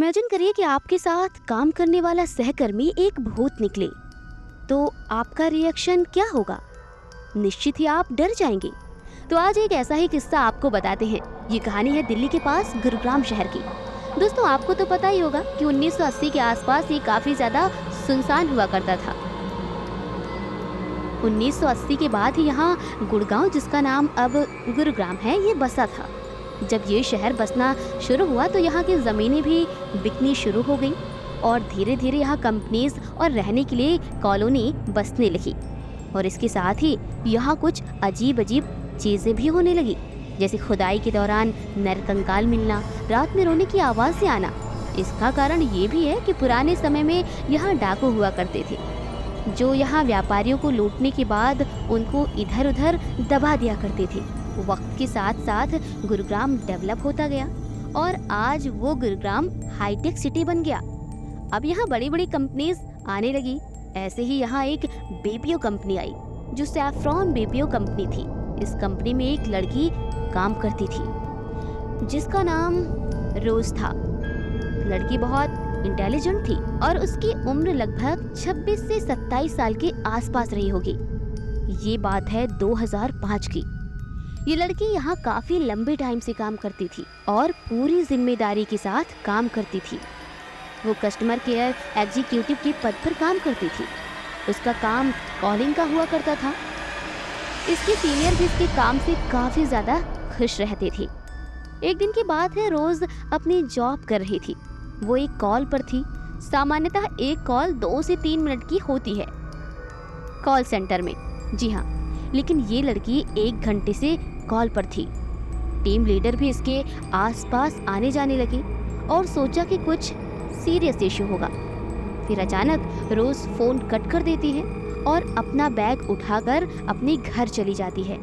Imagine करिए कि आपके साथ काम करने वाला सहकर्मी एक भूत निकले, तो आपका रिएक्शन क्या होगा? निश्चित ही आप डर जाएंगे। तो आज एक ऐसा ही किस्सा आपको बताते हैं। ये कहानी है दिल्ली के पास गुरुग्राम शहर की। दोस्तों, आपको तो पता ही होगा कि 1980 के आसपास ये काफी ज्यादा सुनसान हुआ करता था। 1980 के बाद ही यहाँ गुड़गांव, जिसका नाम अब गुरुग्राम है, ये बसा था। जब ये शहर बसना शुरू हुआ तो यहाँ की ज़मीनें भी बिकनी शुरू हो गई और धीरे धीरे यहाँ कंपनीज और रहने के लिए कॉलोनी बसने लगी। और इसके साथ ही यहाँ कुछ अजीब अजीब चीज़ें भी होने लगी, जैसे खुदाई के दौरान नरकंकाल मिलना, रात में रोने की आवाज़ें आना। इसका कारण ये भी है कि पुराने समय में यहाँ डाकू हुआ करते थे, जो यहाँ व्यापारियों को लूटने के बाद उनको इधर उधर दबा दिया करते थे। वक्त के साथ साथ गुरुग्राम डेवलप होता गया और आज वो गुरुग्राम हाईटेक सिटी बन गया। अब यहाँ बड़ी बड़ी कंपनीज आने लगी। ऐसे ही यहाँ एक बीपीओ कंपनी आई, जो सैफ्रॉन बीपीओ कंपनी थी। इस कंपनी में एक लड़की काम करती थी जिसका नाम रोज था। लड़की बहुत इंटेलिजेंट थी और उसकी उम्र लगभग 26 से 27 साल के आसपास रही होगी। ये बात है 2005 की। ये लड़की यहाँ काफी लंबे टाइम से काम करती थी और पूरी जिम्मेदारी के साथ काम करती थी। वो कस्टमर केयर एग्जीक्यूटिव के पद पर काम करती थी। उसका काम कॉलिंग का हुआ करता था। इसके सीनियर भी इसके काम से काफी ज्यादा खुश रहते थे। एक दिन की बात है, रोज अपनी जॉब कर रही थी। वो एक कॉल पर थी। सामान्यतः एक कॉल 2 से 3 मिनट की होती है कॉल सेंटर में, जी हाँ, लेकिन ये लड़की 1 घंटे से कॉल पर थी। टीम लीडर भी इसके आसपास आने जाने लगी और सोचा कि कुछ सीरियस इशू होगा। फिर अचानक रोज फोन कट कर देती है और अपना बैग उठाकर अपने घर चली जाती है।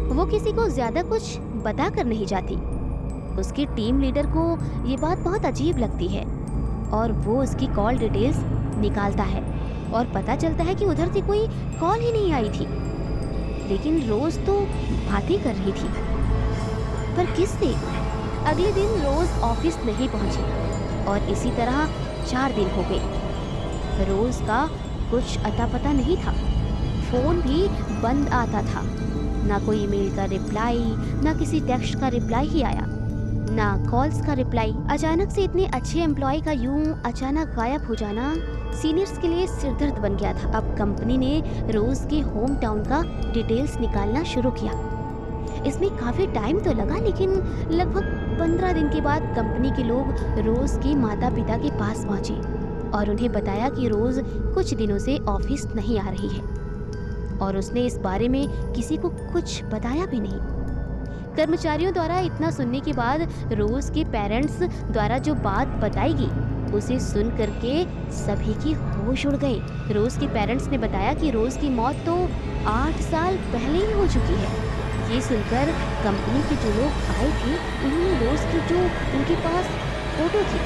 वो किसी को ज्यादा कुछ बता कर नहीं जाती। उसकी टीम लीडर को ये बात बहुत अजीब लगती है और वो उसकी कॉल डिटेल्स निकालता है और पता चलता है कि उधर से कोई कॉल ही नहीं आई थी। लेकिन रोज तो बातें कर रही थी, पर किससे? अगले दिन रोज ऑफिस नहीं पहुंची और इसी तरह 4 दिन हो गए। रोज का कुछ अता पता नहीं था। फोन भी बंद आता था। ना कोई ईमेल का रिप्लाई, ना किसी टेक्स्ट का रिप्लाई ही आया, ना कॉल्स का रिप्लाई। अचानक से इतने अच्छे एम्प्लॉय का यूं अचानक गायब हो जाना सीनियर्स के लिए सिरदर्द बन गया था। अब कंपनी ने रोज के होम टाउन का डिटेल्स निकालना शुरू किया। इसमें काफी टाइम तो लगा, लेकिन लगभग 15 दिन के बाद कंपनी के लोग रोज के माता पिता के पास पहुंचे और उन्हें बताया कि रोज कुछ दिनों से ऑफिस नहीं आ रही है और उसने इस बारे में किसी को कुछ बताया भी नहीं। कर्मचारियों द्वारा इतना सुनने के बाद रोज के पेरेंट्स द्वारा जो बात बताई उसे सुन करके सभी की होश उड़ गए। रोज के पेरेंट्स ने बताया कि रोज की मौत तो 8 साल पहले ही हो चुकी है। ये सुनकर कंपनी के जो लोग आए थे, उन्होंने रोज की जो उनके पास फोटो थी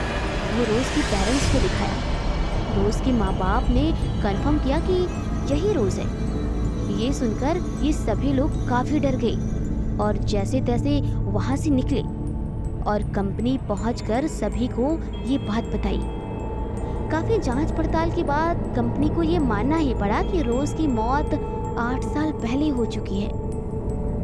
वो रोज की पेरेंट्स को दिखाया। रोज के माँ बाप ने कंफर्म किया कि यही रोज है। ये सुनकर ये सभी लोग काफी डर गए और जैसे तैसे वहां से निकले और कंपनी पहुंचकर सभी को ये बात बताई। काफी जांच पड़ताल के बाद कंपनी को ये मानना ही पड़ा कि रोज की मौत 8 साल पहले हो चुकी है।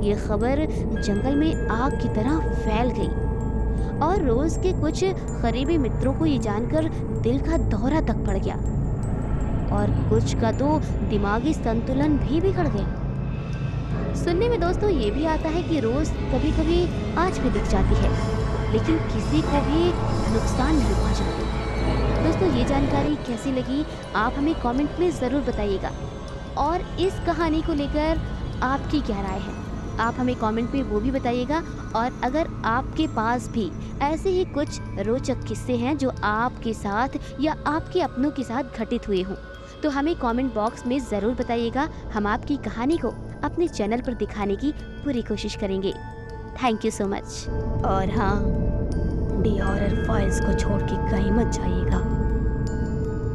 ये खबर जंगल में आग की तरह फैल गई और रोज के कुछ करीबी मित्रों को ये जानकर दिल का दौरा तक पड़ गया और कुछ का तो दिमागी संतुलन भी बिगड़ गया। सुनने में दोस्तों ये भी आता है कि रोज कभी कभी आज भी दिख जाती है, लेकिन किसी को भी नुकसान नहीं पहुंचाती। दोस्तों, ये जानकारी कैसी लगी आप हमें कमेंट में ज़रूर बताइएगा और इस कहानी को लेकर आपकी क्या राय है आप हमें कमेंट में वो भी बताइएगा। और अगर आपके पास भी ऐसे ही कुछ रोचक किस्से हैं जो आपके साथ या आपके अपनों के साथ घटित हुए हों, तो हमें कमेंट बॉक्स में ज़रूर बताइएगा। हम आपकी कहानी को अपने चैनल पर दिखाने की पूरी कोशिश करेंगे। Thank you so much. और हाँ, डी हॉरर फाइल्स को छोड़ के कहीं मत जाइएगा।